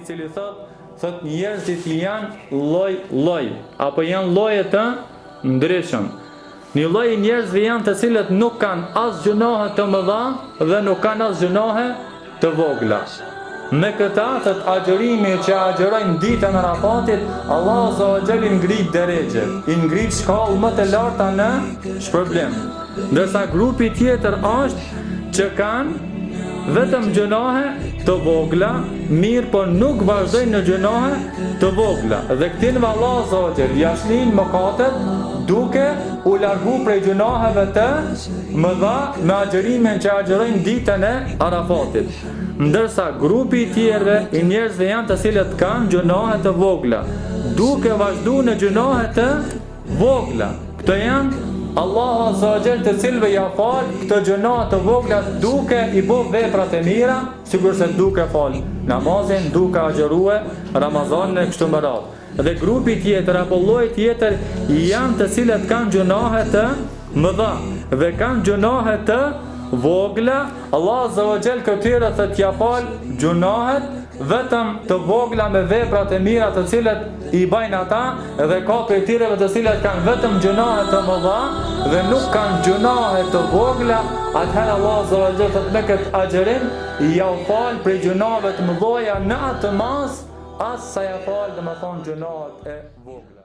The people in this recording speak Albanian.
cili thot njerëzit janë lloj, apo janë lloje të ndryshëm. Një lloj njerëzve janë të cilët nuk kanë as gjunohe të mëdha dhe nuk kanë as gjunohe të vogla. Me këta thot agjërimi që agjërojnë ditën e Arafatit, Allahu Azza wa Jalla i ngrit derexhe, i ngrit shkallë më të larta në shpërblim. Ndërsa grupi tjetër është që kanë vetëm gjunohe të vogla, mirë po nuk vazhdojnë në gjunohe të vogla. Dhe këtinve Allah Azza wa Jalla ja shlin mëkatet duke u largu prej gjunoheve të mëdha me agjërimin që agjërojnë ditën e Arafatit. Ndërsa grupi i tjerëve i njerëzve janë të cilët kanë gjunohe të vogla, duke vazhdu në gjunohe të vogla. Këto janë Allahu Azza wa Jalla të cilëve ja fal këto gjunohe të vogla duke i bë veprat e mira, sigurisht duke fal namazin, duke agjërue Ramazanin e kështu me radhë. Dhe grupi tjetër apo lloji tjetër janë të cilët kanë gjunohe të mëdha dhe kanë gjunohe të vogla. Allah Azza wa Jalla këtyre thot ja fal gjunohet vetëm të vogla me veprat e mira të cilët i bajnë ata, dhe ka prej tyre të cilët kanë vetëm gjunohe të mëdha dhe nuk kanë gjunohe të vogla. Atëherë Allah Azza wa Jalla thot me këtë agjërim ja fal prej gjunoheve të mëdha në atë mas as sa ja fal dhe më thonë gjunohet e vogla.